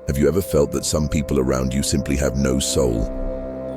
Have you ever felt that some people around you simply have no soul,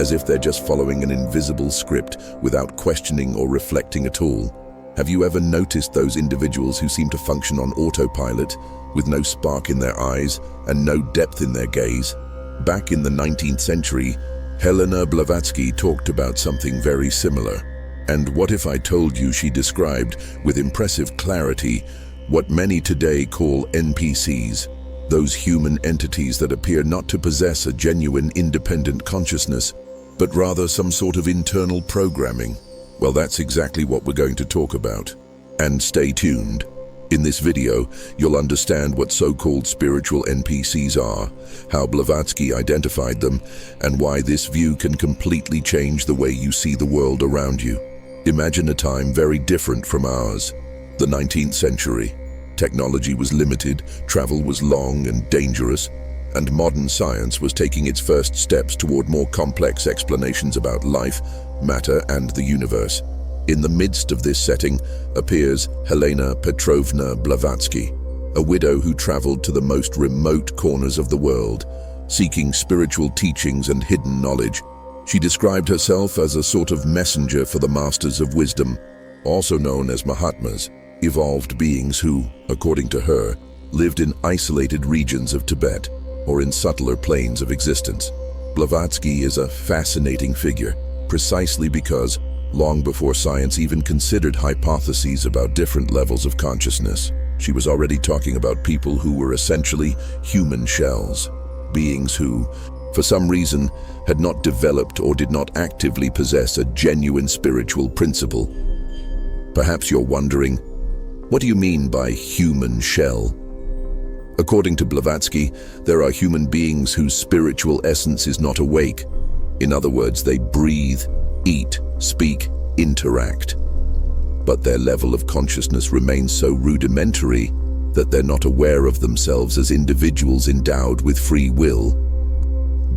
as if they're just following an invisible script without questioning or reflecting at all? Have you ever noticed those individuals who seem to function on autopilot, with no spark in their eyes and no depth in their gaze? Back in the 19th century, Helena Blavatsky talked about something very similar. And what if I told you she described, with impressive clarity, what many today call NPCs, those human entities that appear not to possess a genuine independent consciousness, but rather some sort of internal programming? Well, that's exactly what we're going to talk about. And stay tuned. In this video, you'll understand what so-called spiritual NPCs are, how Blavatsky identified them, and why this view can completely change the way you see the world around you. Imagine a time very different from ours, the 19th century. Technology was limited, travel was long and dangerous, and modern science was taking its first steps toward more complex explanations about life, matter, and the universe. In the midst of this setting appears Helena Petrovna Blavatsky, a widow who traveled to the most remote corners of the world, seeking spiritual teachings and hidden knowledge. She described herself as a sort of messenger for the masters of wisdom, also known as Mahatmas, evolved beings who, according to her, lived in isolated regions of Tibet or in subtler planes of existence. Blavatsky is a fascinating figure, precisely because, long before science even considered hypotheses about different levels of consciousness, she was already talking about people who were essentially human shells, beings who, for some reason, had not developed or did not actively possess a genuine spiritual principle. Perhaps you're wondering, what do you mean by human shell? According to Blavatsky, there are human beings whose spiritual essence is not awake. In other words, they breathe, eat, speak, interact. But their level of consciousness remains so rudimentary that they're not aware of themselves as individuals endowed with free will,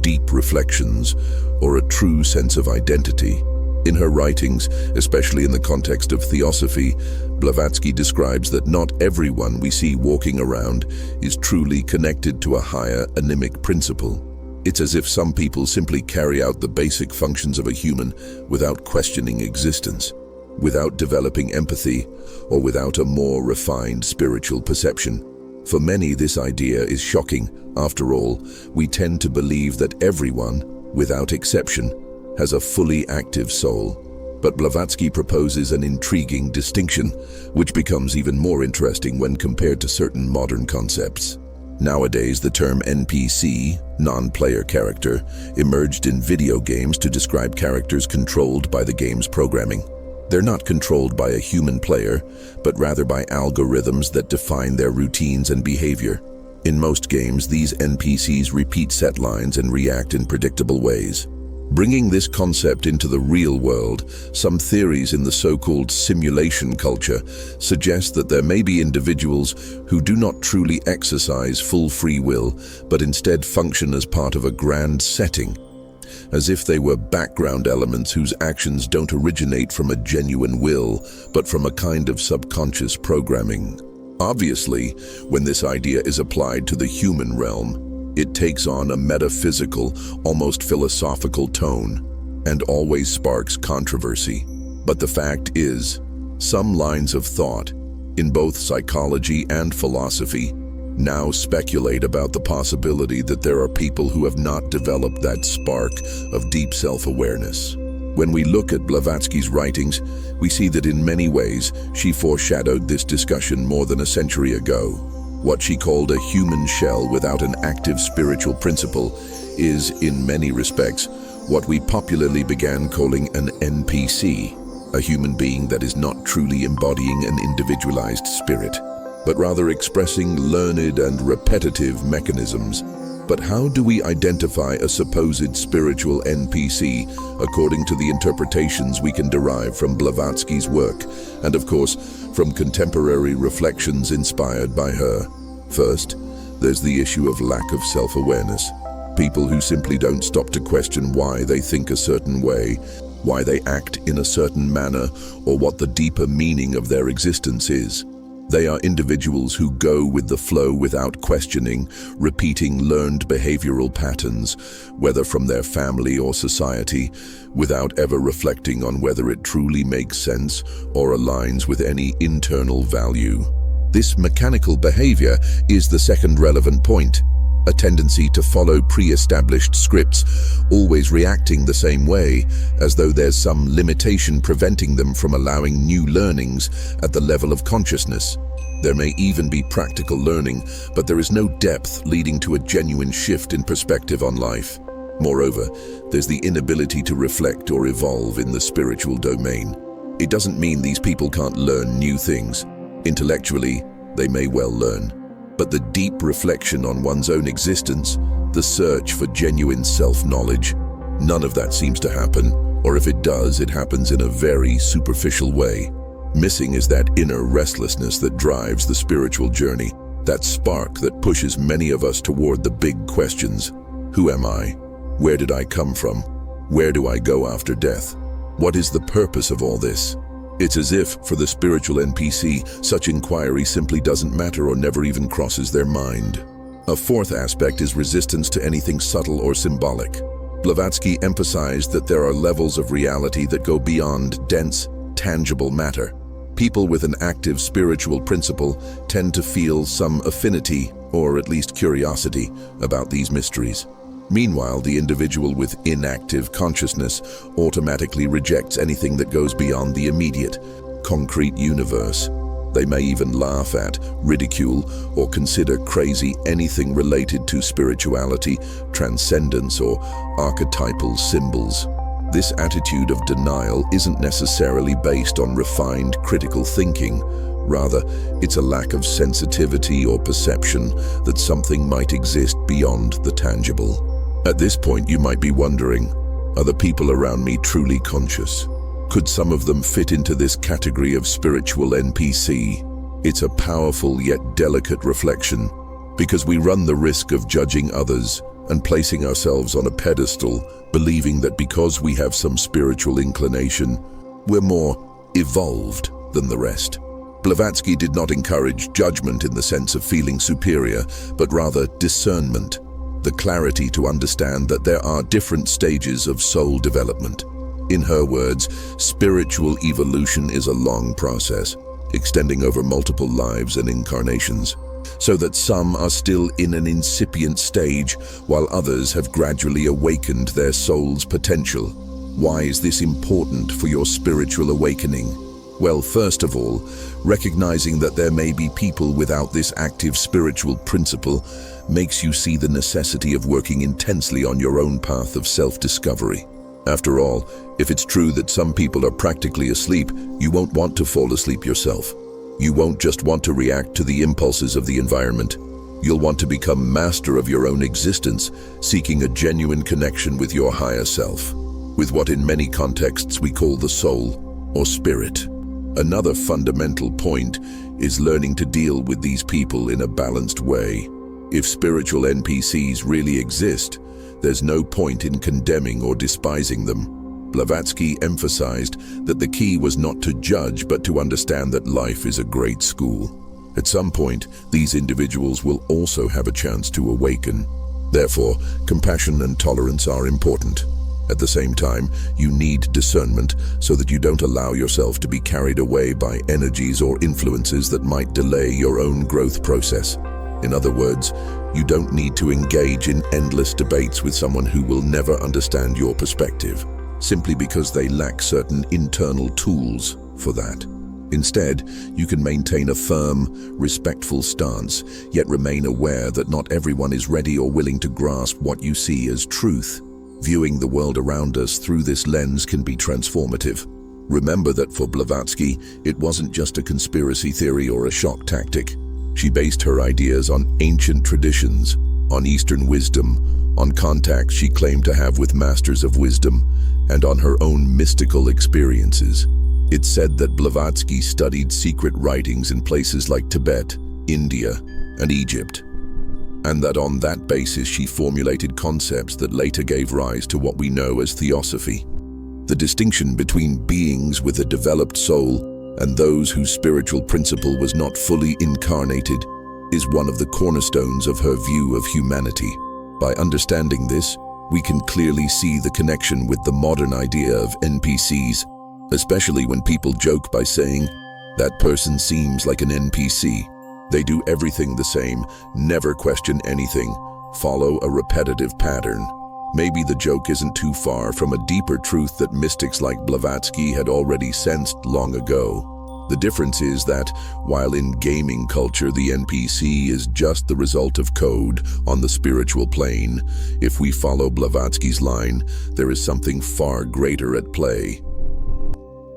deep reflections, or a true sense of identity. In her writings, especially in the context of theosophy, Blavatsky describes that not everyone we see walking around is truly connected to a higher animic principle. It's as if some people simply carry out the basic functions of a human without questioning existence, without developing empathy, or without a more refined spiritual perception. For many, this idea is shocking. After all, we tend to believe that everyone, without exception, has a fully active soul. But Blavatsky proposes an intriguing distinction, which becomes even more interesting when compared to certain modern concepts. Nowadays, the term NPC, non-player character, emerged in video games to describe characters controlled by the game's programming. They're not controlled by a human player, but rather by algorithms that define their routines and behavior. In most games, these NPCs repeat set lines and react in predictable ways. Bringing this concept into the real world, some theories in the so-called simulation culture suggest that there may be individuals who do not truly exercise full free will, but instead function as part of a grand setting, as if they were background elements whose actions don't originate from a genuine will, but from a kind of subconscious programming. Obviously, when this idea is applied to the human realm, it takes on a metaphysical, almost philosophical tone, and always sparks controversy. But the fact is, some lines of thought, in both psychology and philosophy, now speculate about the possibility that there are people who have not developed that spark of deep self-awareness. When we look at Blavatsky's writings, we see that in many ways she foreshadowed this discussion more than a century ago. What she called a human shell without an active spiritual principle is, in many respects, what we popularly began calling an NPC, a human being that is not truly embodying an individualized spirit, but rather expressing learned and repetitive mechanisms. But how do we identify a supposed spiritual NPC according to the interpretations we can derive from Blavatsky's work, and of course, from contemporary reflections inspired by her? First, there's the issue of lack of self-awareness. People who simply don't stop to question why they think a certain way, why they act in a certain manner, or what the deeper meaning of their existence is. They are individuals who go with the flow without questioning, repeating learned behavioral patterns, whether from their family or society, without ever reflecting on whether it truly makes sense or aligns with any internal value. This mechanical behavior is the second relevant point. A tendency to follow pre-established scripts, always reacting the same way, as though there's some limitation preventing them from allowing new learnings at the level of consciousness. There may even be practical learning, but there is no depth leading to a genuine shift in perspective on life. Moreover, there's the inability to reflect or evolve in the spiritual domain. It doesn't mean these people can't learn new things. Intellectually, they may well learn. But the deep reflection on one's own existence, the search for genuine self-knowledge, none of that seems to happen, or if it does, it happens in a very superficial way. Missing is that inner restlessness that drives the spiritual journey, that spark that pushes many of us toward the big questions. Who am I? Where did I come from? Where do I go after death? What is the purpose of all this? It's as if, for the spiritual NPC, such inquiry simply doesn't matter or never even crosses their mind. A fourth aspect is resistance to anything subtle or symbolic. Blavatsky emphasized that there are levels of reality that go beyond dense, tangible matter. People with an active spiritual principle tend to feel some affinity, or at least curiosity, about these mysteries. Meanwhile, the individual with inactive consciousness automatically rejects anything that goes beyond the immediate, concrete universe. They may even laugh at, ridicule, or consider crazy anything related to spirituality, transcendence, or archetypal symbols. This attitude of denial isn't necessarily based on refined critical thinking. Rather, it's a lack of sensitivity or perception that something might exist beyond the tangible. At this point, you might be wondering, are the people around me truly conscious? Could some of them fit into this category of spiritual NPC? It's a powerful yet delicate reflection, because we run the risk of judging others and placing ourselves on a pedestal, believing that because we have some spiritual inclination, we're more evolved than the rest. Blavatsky did not encourage judgment in the sense of feeling superior, but rather discernment, the clarity to understand that there are different stages of soul development. In her words, spiritual evolution is a long process, extending over multiple lives and incarnations, so that some are still in an incipient stage, while others have gradually awakened their soul's potential. Why is this important for your spiritual awakening? Well, first of all, recognizing that there may be people without this active spiritual principle makes you see the necessity of working intensely on your own path of self-discovery. After all, if it's true that some people are practically asleep, you won't want to fall asleep yourself. You won't just want to react to the impulses of the environment. You'll want to become master of your own existence, seeking a genuine connection with your higher self, with what in many contexts we call the soul or spirit. Another fundamental point is learning to deal with these people in a balanced way. If spiritual NPCs really exist, there's no point in condemning or despising them. Blavatsky emphasized that the key was not to judge, but to understand that life is a great school. At some point, these individuals will also have a chance to awaken. Therefore, compassion and tolerance are important. At the same time, you need discernment so that you don't allow yourself to be carried away by energies or influences that might delay your own growth process. In other words, you don't need to engage in endless debates with someone who will never understand your perspective, simply because they lack certain internal tools for that. Instead, you can maintain a firm, respectful stance, yet remain aware that not everyone is ready or willing to grasp what you see as truth. Viewing the world around us through this lens can be transformative. Remember that for Blavatsky, it wasn't just a conspiracy theory or a shock tactic. She based her ideas on ancient traditions, on Eastern wisdom, on contacts she claimed to have with masters of wisdom, and on her own mystical experiences. It's said that Blavatsky studied secret writings in places like Tibet, India, and Egypt, and that on that basis she formulated concepts that later gave rise to what we know as theosophy. The distinction between beings with a developed soul and those whose spiritual principle was not fully incarnated, is one of the cornerstones of her view of humanity. By understanding this, we can clearly see the connection with the modern idea of NPCs, especially when people joke by saying, "That person seems like an NPC. They do everything the same, never question anything, follow a repetitive pattern." Maybe the joke isn't too far from a deeper truth that mystics like Blavatsky had already sensed long ago. The difference is that, while in gaming culture the NPC is just the result of code on the spiritual plane, if we follow Blavatsky's line, there is something far greater at play.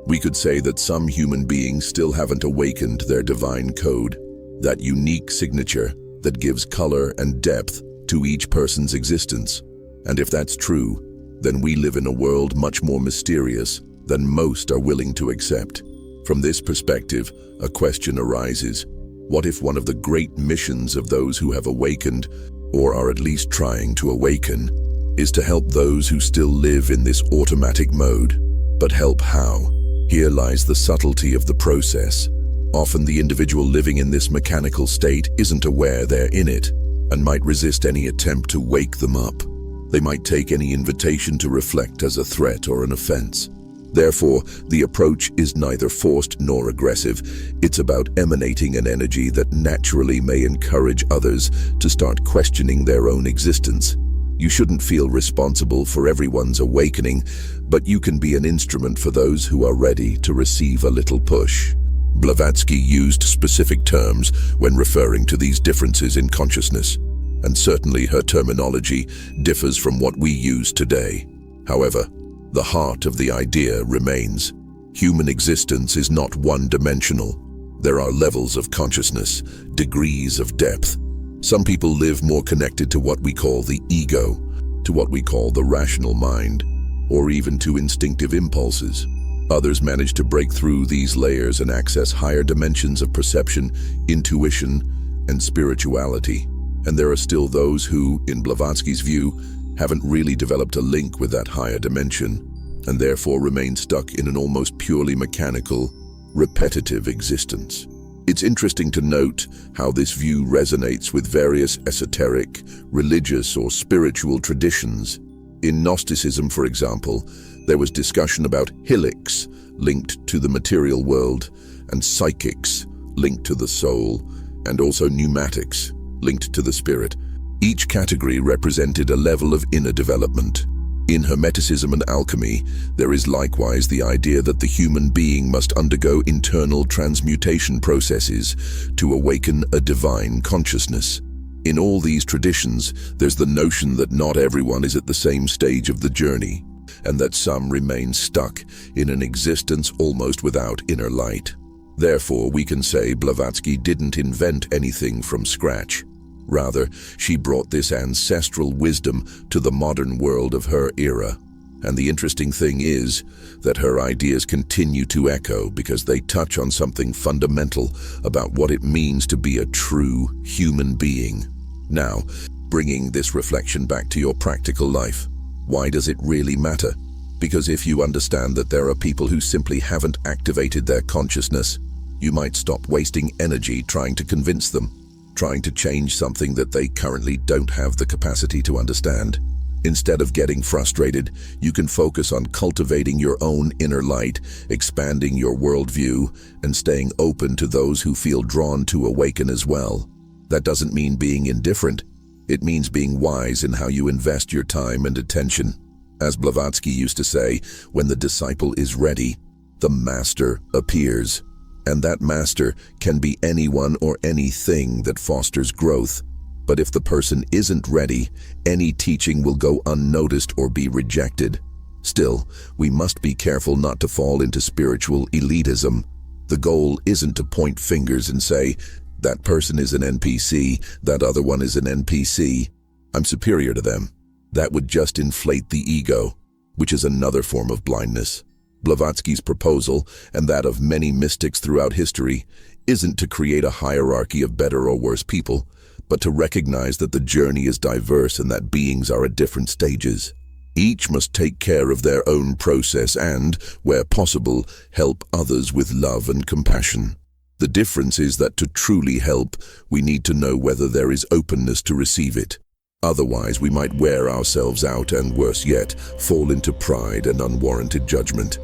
We could say that some human beings still haven't awakened their divine code, that unique signature that gives color and depth to each person's existence. And if that's true, then we live in a world much more mysterious than most are willing to accept. From this perspective, a question arises. What if one of the great missions of those who have awakened, or are at least trying to awaken, is to help those who still live in this automatic mode? But help how? Here lies the subtlety of the process. Often the individual living in this mechanical state isn't aware they're in it, and might resist any attempt to wake them up. They might take any invitation to reflect as a threat or an offense. Therefore, the approach is neither forced nor aggressive. It's about emanating an energy that naturally may encourage others to start questioning their own existence. You shouldn't feel responsible for everyone's awakening, but you can be an instrument for those who are ready to receive a little push. Blavatsky used specific terms when referring to these differences in consciousness, and certainly her terminology differs from what we use today. However, the heart of the idea remains. Human existence is not one-dimensional. There are levels of consciousness, degrees of depth. Some people live more connected to what we call the ego, to what we call the rational mind, or even to instinctive impulses. Others manage to break through these layers and access higher dimensions of perception, intuition, and spirituality. And there are still those who, in Blavatsky's view, haven't really developed a link with that higher dimension, and therefore remain stuck in an almost purely mechanical, repetitive existence. It's interesting to note how this view resonates with various esoteric, religious, or spiritual traditions. In Gnosticism, for example, there was discussion about helics, linked to the material world, and psychics, linked to the soul, and also pneumatics, linked to the spirit. Each category represented a level of inner development. In Hermeticism and alchemy, there is likewise the idea that the human being must undergo internal transmutation processes to awaken a divine consciousness. In all these traditions, there's the notion that not everyone is at the same stage of the journey, and that some remain stuck in an existence almost without inner light. Therefore, we can say Blavatsky didn't invent anything from scratch. Rather, she brought this ancestral wisdom to the modern world of her era. And the interesting thing is that her ideas continue to echo because they touch on something fundamental about what it means to be a true human being. Now, bringing this reflection back to your practical life, why does it really matter? Because if you understand that there are people who simply haven't activated their consciousness, you might stop wasting energy trying to convince them, trying to change something that they currently don't have the capacity to understand. Instead of getting frustrated, you can focus on cultivating your own inner light, expanding your worldview, and staying open to those who feel drawn to awaken as well. That doesn't mean being indifferent. It means being wise in how you invest your time and attention. As Blavatsky used to say, when the disciple is ready, the master appears. And that master can be anyone or anything that fosters growth. But if the person isn't ready, any teaching will go unnoticed or be rejected. Still, we must be careful not to fall into spiritual elitism. The goal isn't to point fingers and say, that person is an NPC, that other one is an NPC. I'm superior to them. That would just inflate the ego, which is another form of blindness. Blavatsky's proposal, and that of many mystics throughout history, isn't to create a hierarchy of better or worse people, but to recognize that the journey is diverse and that beings are at different stages. Each must take care of their own process and, where possible, help others with love and compassion. The difference is that to truly help, we need to know whether there is openness to receive it. Otherwise, we might wear ourselves out and, worse yet, fall into pride and unwarranted judgment.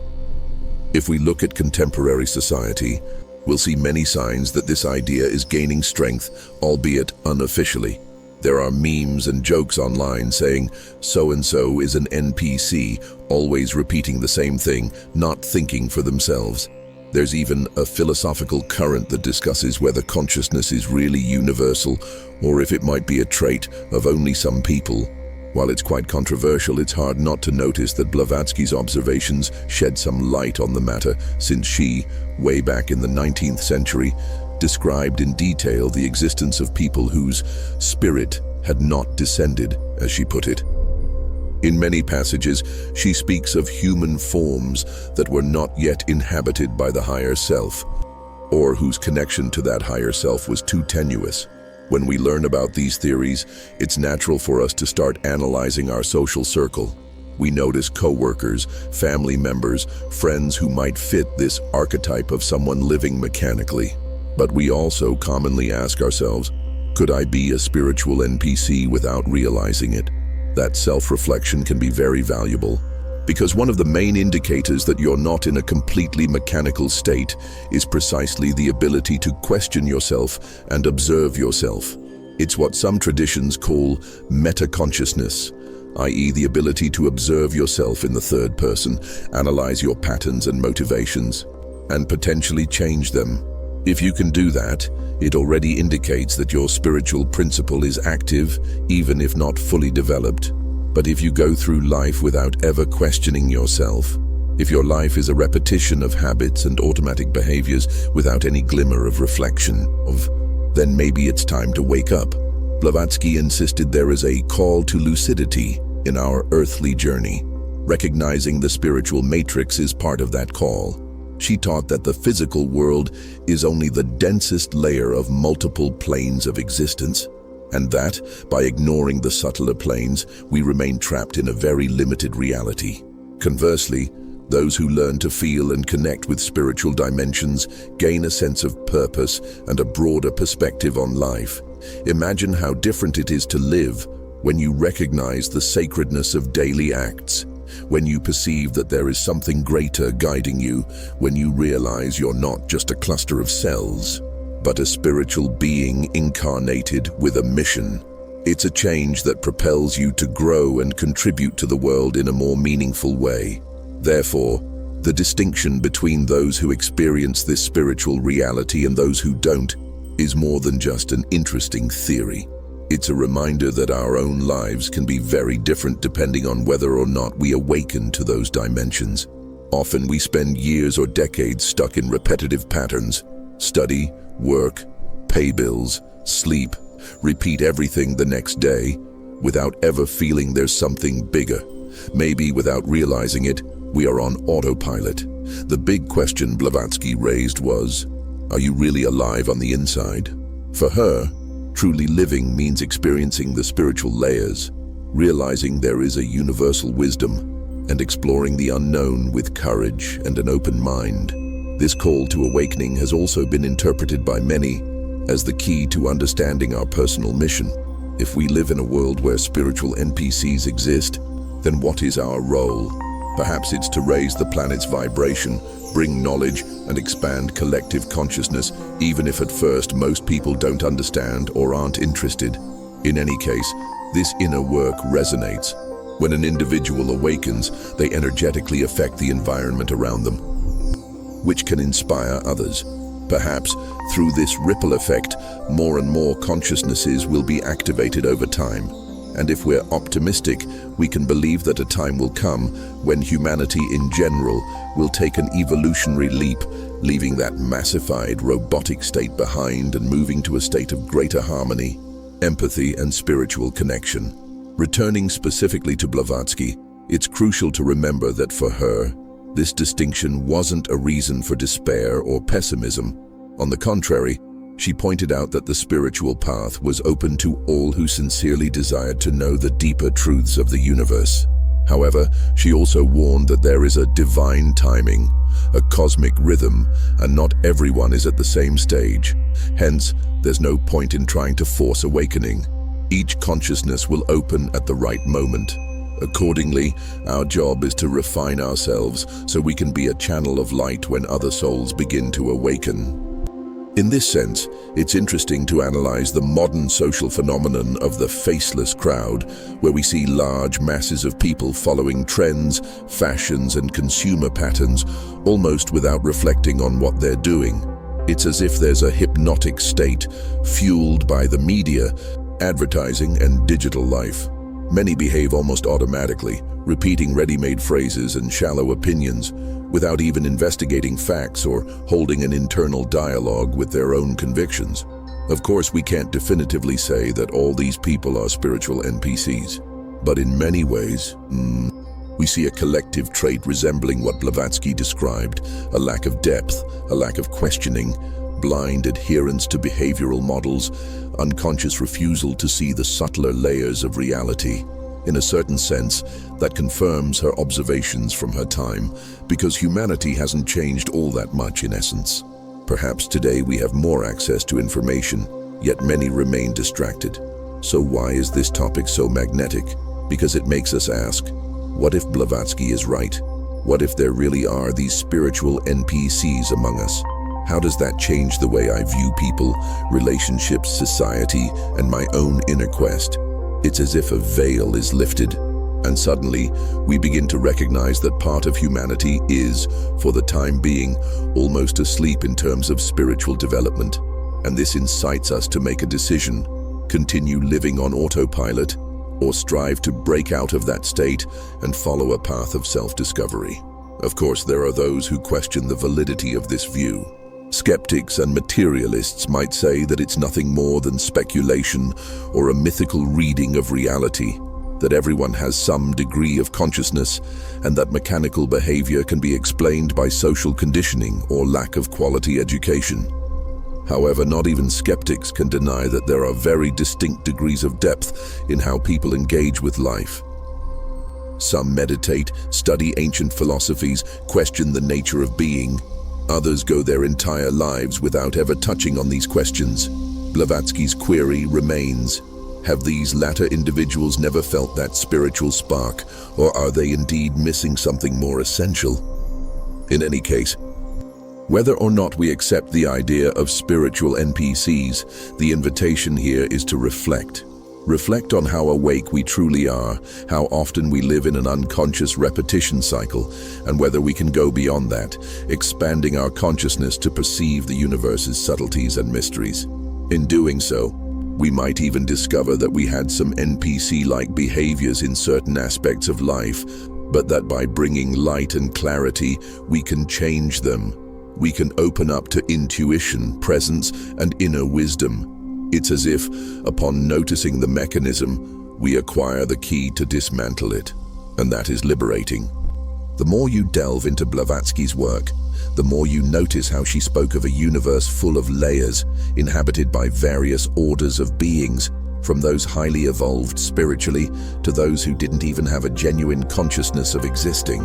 If we look at contemporary society, we'll see many signs that this idea is gaining strength, albeit unofficially. There are memes and jokes online saying, "So-and-so is an NPC," always repeating the same thing, not thinking for themselves. There's even a philosophical current that discusses whether consciousness is really universal or if it might be a trait of only some people. While it's quite controversial, it's hard not to notice that Blavatsky's observations shed some light on the matter, since she, way back in the 19th century, described in detail the existence of people whose spirit had not descended, as she put it. In many passages, she speaks of human forms that were not yet inhabited by the higher self, or whose connection to that higher self was too tenuous. When we learn about these theories, it's natural for us to start analyzing our social circle. We notice co-workers, family members, friends who might fit this archetype of someone living mechanically. But we also commonly ask ourselves, could I be a spiritual NPC without realizing it? That self-reflection can be very valuable, because one of the main indicators that you're not in a completely mechanical state is precisely the ability to question yourself and observe yourself. It's what some traditions call meta-consciousness, i.e. the ability to observe yourself in the third person, analyze your patterns and motivations, and potentially change them. If you can do that, it already indicates that your spiritual principle is active, even if not fully developed. But if you go through life without ever questioning yourself, if your life is a repetition of habits and automatic behaviors without any glimmer of reflection, then maybe it's time to wake up. Blavatsky insisted there is a call to lucidity in our earthly journey. Recognizing the spiritual matrix is part of that call. She taught that the physical world is only the densest layer of multiple planes of existence, and that, by ignoring the subtler planes, we remain trapped in a very limited reality. Conversely, those who learn to feel and connect with spiritual dimensions gain a sense of purpose and a broader perspective on life. Imagine how different it is to live when you recognize the sacredness of daily acts, when you perceive that there is something greater guiding you, when you realize you're not just a cluster of cells, but a spiritual being incarnated with a mission. It's a change that propels you to grow and contribute to the world in a more meaningful way. Therefore, the distinction between those who experience this spiritual reality and those who don't is more than just an interesting theory. It's a reminder that our own lives can be very different depending on whether or not we awaken to those dimensions. Often we spend years or decades stuck in repetitive patterns: study, work, pay bills, sleep, repeat everything the next day, without ever feeling there's something bigger. Maybe without realizing it, we are on autopilot. The big question Blavatsky raised was, are you really alive on the inside? For her, truly living means experiencing the spiritual layers, realizing there is a universal wisdom, and exploring the unknown with courage and an open mind. This call to awakening has also been interpreted by many as the key to understanding our personal mission. If we live in a world where spiritual NPCs exist, then what is our role? Perhaps it's to raise the planet's vibration, bring knowledge, and expand collective consciousness, even if at first most people don't understand or aren't interested. In any case, this inner work resonates. When an individual awakens, they energetically affect the environment around them, which can inspire others. Perhaps, through this ripple effect, more and more consciousnesses will be activated over time. And if we're optimistic, we can believe that a time will come when humanity in general will take an evolutionary leap, leaving that massified robotic state behind and moving to a state of greater harmony, empathy, and spiritual connection. Returning specifically to Blavatsky, it's crucial to remember that for her, this distinction wasn't a reason for despair or pessimism. On the contrary, she pointed out that the spiritual path was open to all who sincerely desired to know the deeper truths of the universe. However, she also warned that there is a divine timing, a cosmic rhythm, and not everyone is at the same stage. Hence, there's no point in trying to force awakening. Each consciousness will open at the right moment. Accordingly, our job is to refine ourselves so we can be a channel of light when other souls begin to awaken. In this sense, it's interesting to analyze the modern social phenomenon of the faceless crowd, where we see large masses of people following trends, fashions, and consumer patterns, almost without reflecting on what they're doing. It's as if there's a hypnotic state, fueled by the media, advertising, and digital life. Many behave almost automatically, repeating ready-made phrases and shallow opinions, without even investigating facts or holding an internal dialogue with their own convictions. Of course, we can't definitively say that all these people are spiritual NPCs, but in many ways, we see a collective trait resembling what Blavatsky described: a lack of depth, a lack of questioning, blind adherence to behavioral models, unconscious refusal to see the subtler layers of reality. In a certain sense, that confirms her observations from her time, because humanity hasn't changed all that much in essence. Perhaps today we have more access to information, yet many remain distracted. So why is this topic so magnetic? Because it makes us ask, what if Blavatsky is right? What if there really are these spiritual NPCs among us? How does that change the way I view people, relationships, society, and my own inner quest? It's as if a veil is lifted, and suddenly we begin to recognize that part of humanity is, for the time being, almost asleep in terms of spiritual development. And this incites us to make a decision: continue living on autopilot, or strive to break out of that state and follow a path of self-discovery. Of course, there are those who question the validity of this view. Skeptics and materialists might say that it's nothing more than speculation or a mythical reading of reality, that everyone has some degree of consciousness, and that mechanical behavior can be explained by social conditioning or lack of quality education. However, not even skeptics can deny that there are very distinct degrees of depth in how people engage with life. Some meditate, study ancient philosophies, question the nature of being. Others go their entire lives without ever touching on these questions. Blavatsky's query remains: have these latter individuals never felt that spiritual spark, or are they indeed missing something more essential? In any case, whether or not we accept the idea of spiritual NPCs, the invitation here is to reflect. Reflect on how awake we truly are, how often we live in an unconscious repetition cycle, and whether we can go beyond that, expanding our consciousness to perceive the universe's subtleties and mysteries. In doing so, we might even discover that we had some NPC-like behaviors in certain aspects of life, but that by bringing light and clarity, we can change them. We can open up to intuition, presence, and inner wisdom. It's as if, upon noticing the mechanism, we acquire the key to dismantle it, and that is liberating. The more you delve into Blavatsky's work, the more you notice how she spoke of a universe full of layers, inhabited by various orders of beings, from those highly evolved spiritually to those who didn't even have a genuine consciousness of existing.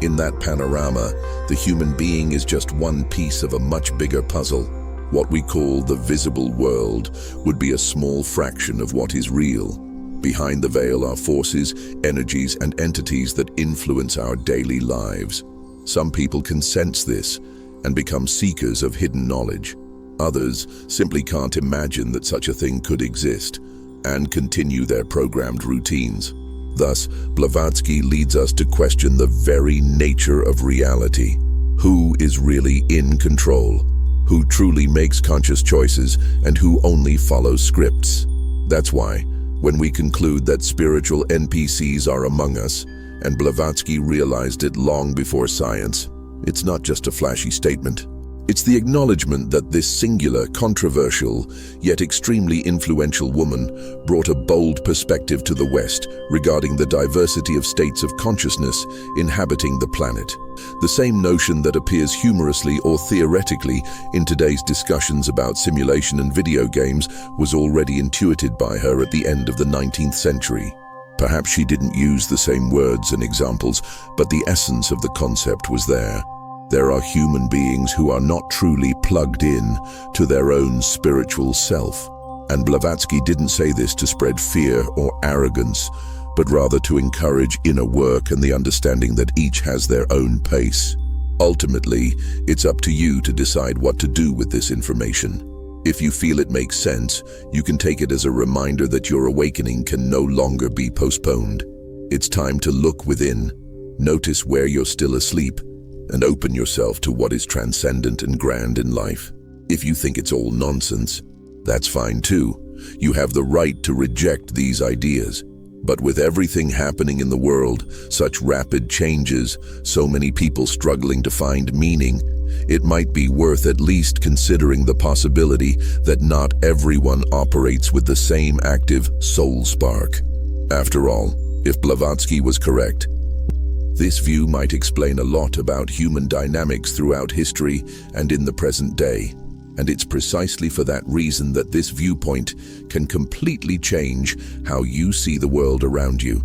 In that panorama, the human being is just one piece of a much bigger puzzle. What we call the visible world would be a small fraction of what is real. Behind the veil are forces, energies, and entities that influence our daily lives. Some people can sense this and become seekers of hidden knowledge. Others simply can't imagine that such a thing could exist and continue their programmed routines. Thus, Blavatsky leads us to question the very nature of reality. Who is really in control? Who truly makes conscious choices, and who only follows scripts? That's why, when we conclude that spiritual NPCs are among us, and Blavatsky realized it long before science, it's not just a flashy statement. It's the acknowledgement that this singular, controversial, yet extremely influential woman brought a bold perspective to the West regarding the diversity of states of consciousness inhabiting the planet. The same notion that appears humorously or theoretically in today's discussions about simulation and video games was already intuited by her at the end of the 19th century. Perhaps she didn't use the same words and examples, but the essence of the concept was there. There are human beings who are not truly plugged in to their own spiritual self. And Blavatsky didn't say this to spread fear or arrogance, but rather to encourage inner work and the understanding that each has their own pace. Ultimately, it's up to you to decide what to do with this information. If you feel it makes sense, you can take it as a reminder that your awakening can no longer be postponed. It's time to look within, notice where you're still asleep, and open yourself to what is transcendent and grand in life. If you think it's all nonsense, that's fine too. You have the right to reject these ideas. But with everything happening in the world, such rapid changes, so many people struggling to find meaning, it might be worth at least considering the possibility that not everyone operates with the same active soul spark. After all, if Blavatsky was correct, this view might explain a lot about human dynamics throughout history and in the present day. And it's precisely for that reason that this viewpoint can completely change how you see the world around you.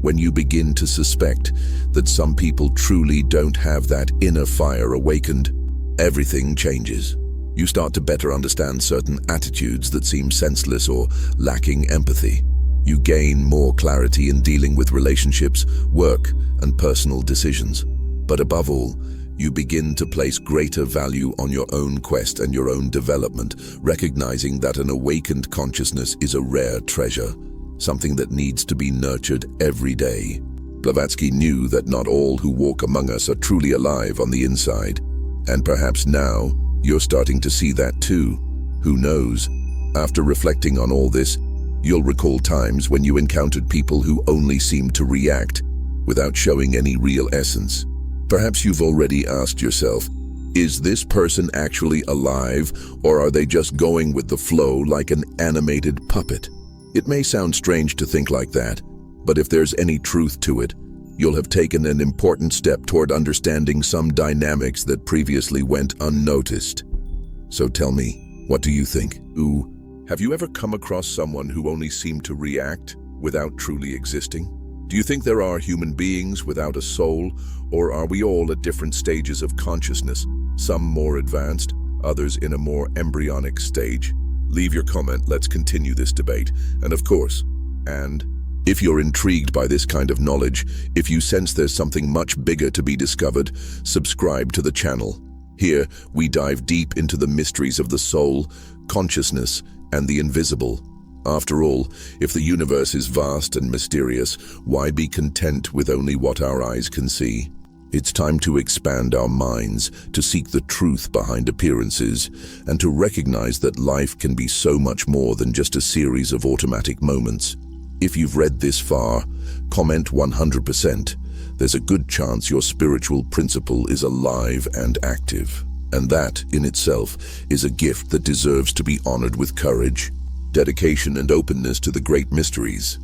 When you begin to suspect that some people truly don't have that inner fire awakened, everything changes. You start to better understand certain attitudes that seem senseless or lacking empathy. You gain more clarity in dealing with relationships, work, and personal decisions. But above all, you begin to place greater value on your own quest and your own development, recognizing that an awakened consciousness is a rare treasure, something that needs to be nurtured every day. Blavatsky knew that not all who walk among us are truly alive on the inside. And perhaps now, you're starting to see that too. Who knows? After reflecting on all this, you'll recall times when you encountered people who only seemed to react without showing any real essence. Perhaps you've already asked yourself, is this person actually alive, or are they just going with the flow like an animated puppet? It may sound strange to think like that, but if there's any truth to it, you'll have taken an important step toward understanding some dynamics that previously went unnoticed. So tell me, what do you think? Have you ever come across someone who only seemed to react without truly existing? Do you think there are human beings without a soul, or are we all at different stages of consciousness, some more advanced, others in a more embryonic stage? Leave your comment, let's continue this debate. And of course, if you're intrigued by this kind of knowledge, if you sense there's something much bigger to be discovered, subscribe to the channel. Here, we dive deep into the mysteries of the soul, consciousness, and the invisible. After all, if the universe is vast and mysterious, why be content with only what our eyes can see? It's time to expand our minds, to seek the truth behind appearances, and to recognize that life can be so much more than just a series of automatic moments. If you've read this far, comment 100%. There's a good chance your spiritual principle is alive and active. And that, in itself, is a gift that deserves to be honored with courage, dedication, and openness to the great mysteries.